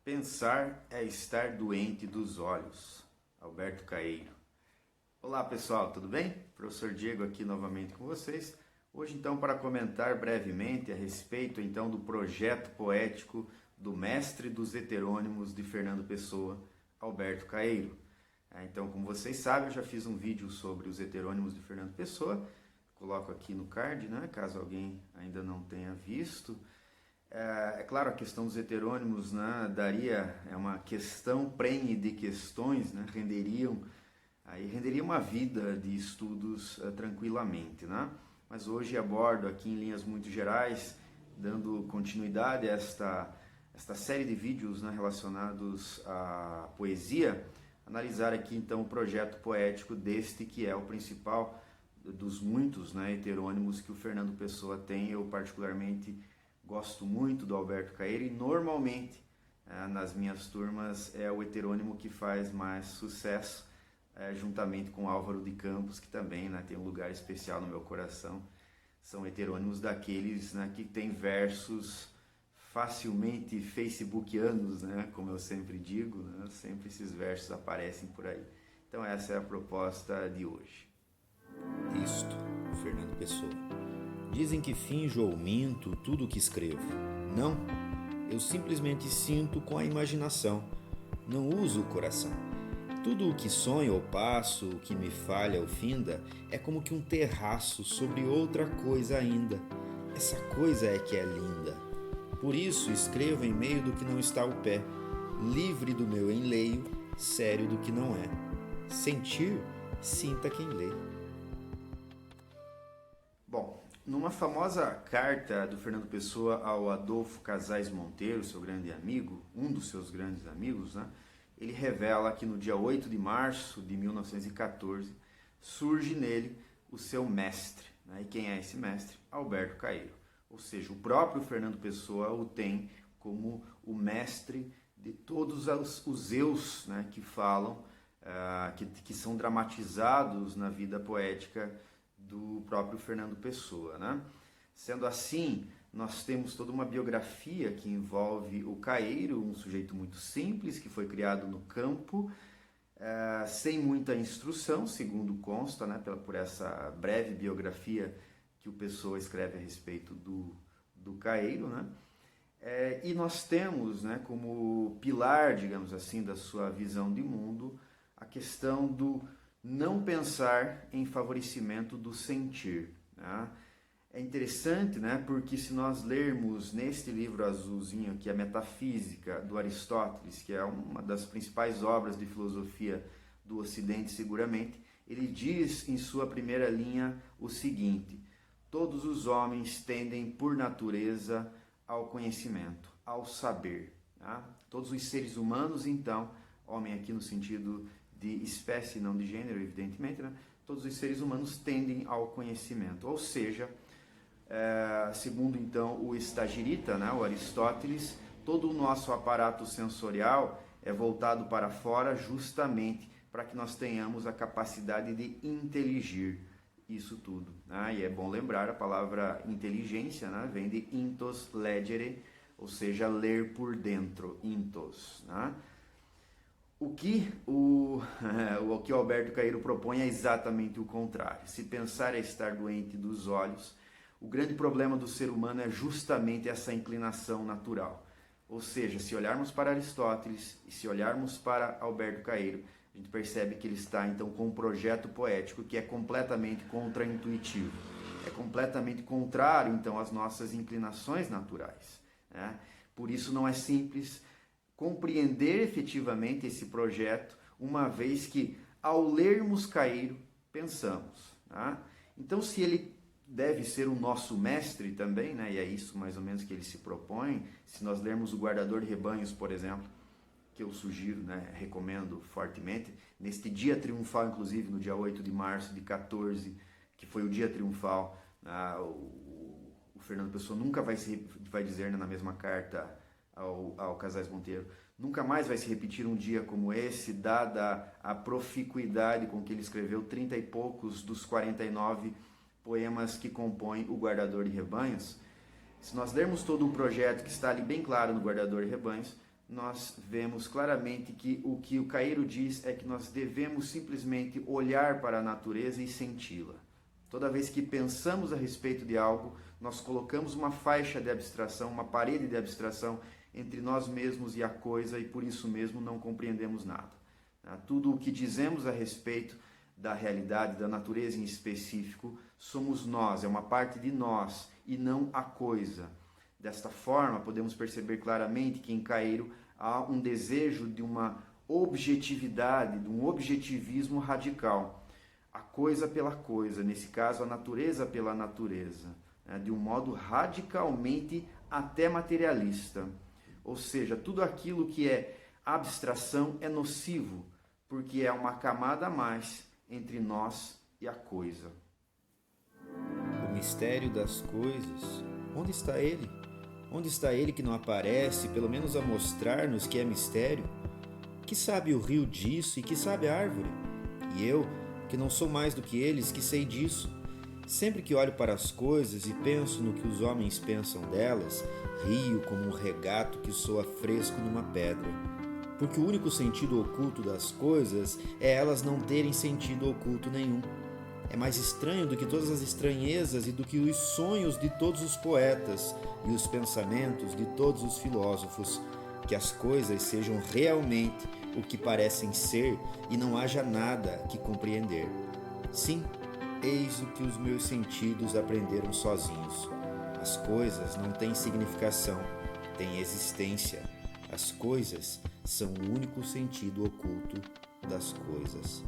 Pensar é estar doente dos olhos. Alberto Caeiro. Olá pessoal, tudo bem? Professor Diego aqui novamente com vocês. Hoje então para comentar brevemente a respeito então do projeto poético do mestre dos heterônimos de Fernando Pessoa, Alberto Caeiro. Então, como vocês sabem, eu já fiz um vídeo sobre os heterônimos de Fernando Pessoa. Coloco aqui no card, né, caso alguém ainda não tenha visto. É claro, a questão dos heterônimos, né, é uma questão prenhe de questões, né, renderia uma vida de estudos tranquilamente, né? Mas hoje abordo aqui em linhas muito gerais, dando continuidade a esta série de vídeos, né, relacionados à poesia, analisar aqui então o projeto poético deste que é o principal dos muitos, né, heterônimos que o Fernando Pessoa tem. Eu particularmente gosto muito do Alberto Caeiro e normalmente nas minhas turmas é o heterônimo que faz mais sucesso, juntamente com Álvaro de Campos, que também, né, tem um lugar especial no meu coração. São heterônimos daqueles, né, que tem versos facilmente facebookianos, né, como eu sempre digo, né, sempre esses versos aparecem por aí. Então essa é a proposta de hoje. Isto, Fernando Pessoa. Dizem que finjo ou minto tudo o que escrevo. Não, eu simplesmente sinto com a imaginação. Não uso o coração. Tudo o que sonho ou passo, o que me falha ou finda, é como que um terraço sobre outra coisa ainda. Essa coisa é que é linda. Por isso escrevo em meio do que não está ao pé, livre do meu enleio, sério do que não é. Sentir, sinta quem lê. Bom, numa famosa carta do Fernando Pessoa ao Adolfo Casais Monteiro, seu grande amigo, um dos seus grandes amigos, né, ele revela que no dia 8 de março de 1914 surge nele o seu mestre. Né? E quem é esse mestre? Alberto Caeiro. Ou seja, o próprio Fernando Pessoa o tem como o mestre de todos os eus, né, que falam, que são dramatizados na vida poética do próprio Fernando Pessoa, né? Sendo assim, nós temos toda uma biografia que envolve o Caeiro, um sujeito muito simples, que foi criado no campo, sem muita instrução, segundo consta, né, por essa breve biografia que o Pessoa escreve a respeito do Caeiro, né? E nós temos, né, como pilar, digamos assim, da sua visão de mundo, a questão do não pensar em favorecimento do sentir. Né? É interessante, né, porque se nós lermos neste livro azulzinho aqui, a Metafísica do Aristóteles, que é uma das principais obras de filosofia do Ocidente seguramente, ele diz em sua primeira linha o seguinte: todos os homens tendem por natureza ao conhecimento, ao saber. Tá? Todos os seres humanos, então, homem aqui no sentido de espécie, não de gênero, evidentemente, né? Todos os seres humanos tendem ao conhecimento. Ou seja, segundo então o Estagirita, né, o Aristóteles, todo o nosso aparato sensorial é voltado para fora justamente para que nós tenhamos a capacidade de inteligir isso tudo. Né? E é bom lembrar, a palavra inteligência, né, vem de intos legere, ou seja, ler por dentro, intos. Né? O que o Alberto Caeiro propõe é exatamente o contrário. Se pensar é estar doente dos olhos, o grande problema do ser humano é justamente essa inclinação natural. Ou seja, se olharmos para Aristóteles e se olharmos para Alberto Caeiro, a gente percebe que ele está então com um projeto poético que é completamente contraintuitivo. É completamente contrário então às nossas inclinações naturais. Né? Por isso não é simples compreender efetivamente esse projeto, uma vez que, ao lermos Caeiro, pensamos. Tá? Então, se ele deve ser o nosso mestre também, né, e é isso mais ou menos que ele se propõe, se nós lermos o Guardador de Rebanhos, por exemplo, que eu sugiro, né, recomendo fortemente, neste dia triunfal, inclusive, no dia 8 de março de 14, que foi o dia triunfal, o Fernando Pessoa nunca vai dizer, né, na mesma carta ao Casais Monteiro, nunca mais vai se repetir um dia como esse, dada a proficuidade com que ele escreveu 30 e poucos dos 49 poemas que compõem o Guardador de Rebanhos. Se nós lermos todo o projeto que está ali bem claro no Guardador de Rebanhos, nós vemos claramente que o Caeiro diz é que nós devemos simplesmente olhar para a natureza e senti-la. Toda vez que pensamos a respeito de algo, nós colocamos uma faixa de abstração, uma parede de abstração entre nós mesmos e a coisa, e por isso mesmo não compreendemos nada. Tudo o que dizemos a respeito da realidade, da natureza em específico, somos nós, é uma parte de nós e não a coisa. Desta forma, podemos perceber claramente que em Caeiro há um desejo de uma objetividade, de um objetivismo radical. A coisa pela coisa, nesse caso a natureza pela natureza, de um modo radicalmente até materialista. Ou seja, tudo aquilo que é abstração é nocivo, porque é uma camada a mais entre nós e a coisa. O mistério das coisas, onde está ele? Onde está ele que não aparece, pelo menos a mostrar-nos que é mistério? Que sabe o rio disso e que sabe a árvore? E eu, que não sou mais do que eles, que sei disso. Sempre que olho para as coisas e penso no que os homens pensam delas, rio como um regato que soa fresco numa pedra. Porque o único sentido oculto das coisas é elas não terem sentido oculto nenhum. É mais estranho do que todas as estranhezas e do que os sonhos de todos os poetas e os pensamentos de todos os filósofos, que as coisas sejam realmente o que parecem ser e não haja nada que compreender. Sim, eis o que os meus sentidos aprenderam sozinhos. As coisas não têm significação, têm existência. As coisas são o único sentido oculto das coisas.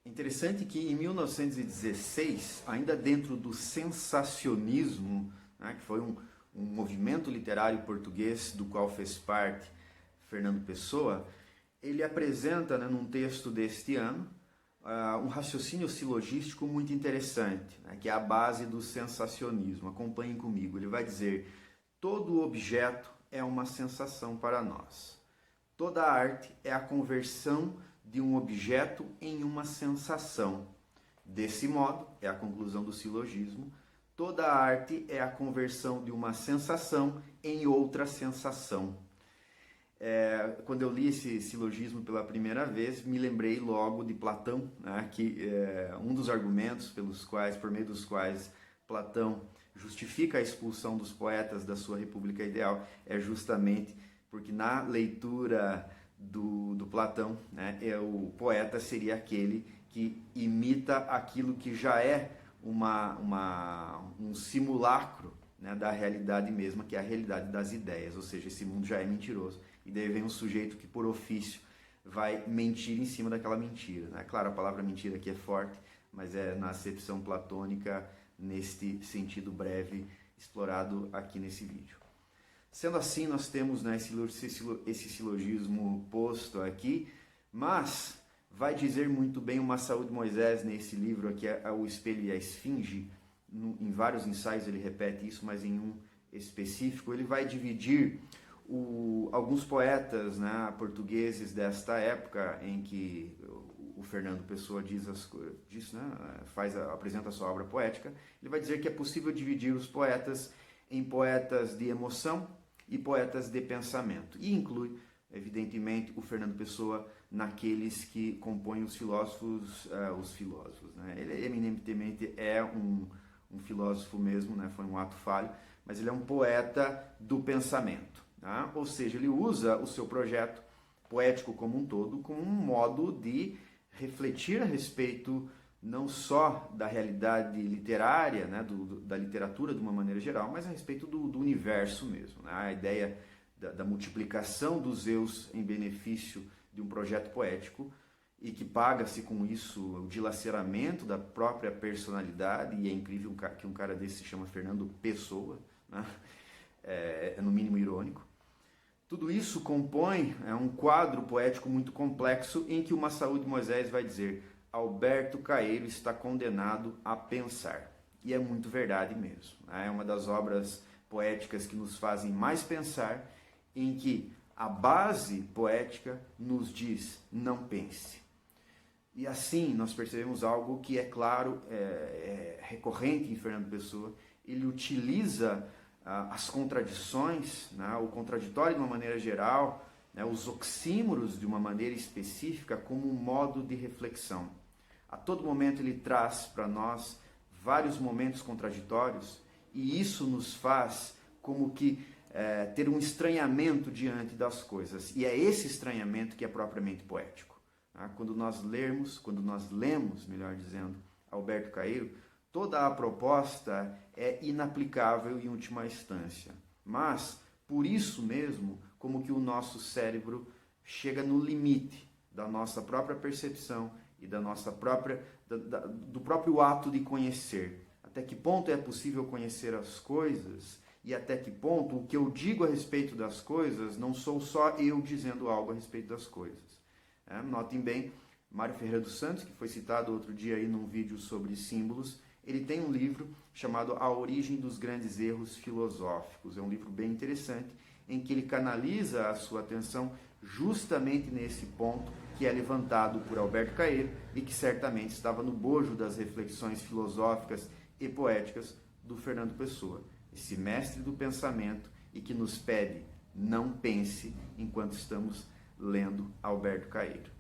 Interessante que em 1916, ainda dentro do sensacionismo, que foi um movimento literário português do qual fez parte Fernando Pessoa, ele apresenta, num texto deste ano, um raciocínio silogístico muito interessante, que é a base do sensacionismo. Acompanhem comigo. Ele vai dizer: todo objeto é uma sensação para nós. Toda arte é a conversão de um objeto em uma sensação. Desse modo, é a conclusão do silogismo, toda arte é a conversão de uma sensação em outra sensação. Quando eu li esse silogismo pela primeira vez, me lembrei logo de Platão, que um dos argumentos por meio dos quais Platão justifica a expulsão dos poetas da sua República Ideal é justamente porque na leitura do Platão, o poeta seria aquele que imita aquilo que já é um simulacro, da realidade mesma, que é a realidade das ideias, ou seja, esse mundo já é mentiroso. E daí vem um sujeito que, por ofício, vai mentir em cima daquela mentira. Claro, a palavra mentira aqui é forte, mas é na acepção platônica, neste sentido breve, explorado aqui nesse vídeo. Sendo assim, nós temos esse silogismo posto aqui, mas vai dizer muito bem o Massaú de Moisés nesse livro aqui, O Espelho e a Esfinge. Em vários ensaios ele repete isso, mas em um específico ele vai dividir alguns poetas, portugueses desta época em que o Fernando Pessoa apresenta a sua obra poética. Ele vai dizer que é possível dividir os poetas em poetas de emoção e poetas de pensamento, e inclui, evidentemente, o Fernando Pessoa naqueles que compõem os filósofos. Ele eminentemente é um filósofo mesmo, foi um ato falho, mas ele é um poeta do pensamento. Ou seja, ele usa o seu projeto poético como um todo como um modo de refletir a respeito não só da realidade literária, da literatura de uma maneira geral, mas a respeito do universo mesmo. A ideia da multiplicação dos eus em benefício de um projeto poético, e que paga-se com isso o dilaceramento da própria personalidade, e é incrível que um cara desse se chama Fernando Pessoa, é no mínimo irônico. Tudo isso compõe um quadro poético muito complexo em que o Massaú de Moisés vai dizer: Alberto Caeiro está condenado a pensar. E é muito verdade mesmo. É uma das obras poéticas que nos fazem mais pensar, em que a base poética nos diz: não pense. E assim nós percebemos algo que é claro, é recorrente em Fernando Pessoa. ele utiliza as contradições, né, o contraditório de uma maneira geral, né, os oxímoros de uma maneira específica como um modo de reflexão. A todo momento ele traz para nós vários momentos contraditórios e isso nos faz como que ter um estranhamento diante das coisas. E é esse estranhamento que é propriamente poético. Tá? Quando nós lemos, melhor dizendo, Alberto Caeiro, toda a proposta é inaplicável em última instância. Mas, por isso mesmo, como que o nosso cérebro chega no limite da nossa própria percepção e da nossa própria, do próprio ato de conhecer. Até que ponto é possível conhecer as coisas e até que ponto o que eu digo a respeito das coisas não sou só eu dizendo algo a respeito das coisas. Notem bem, Mário Ferreira dos Santos, que foi citado outro dia aí num vídeo sobre símbolos, ele tem um livro chamado A Origem dos Grandes Erros Filosóficos. É um livro bem interessante, em que ele canaliza a sua atenção justamente nesse ponto que é levantado por Alberto Caeiro e que certamente estava no bojo das reflexões filosóficas e poéticas do Fernando Pessoa, esse mestre do pensamento e que nos pede: não pense enquanto estamos lendo Alberto Caeiro.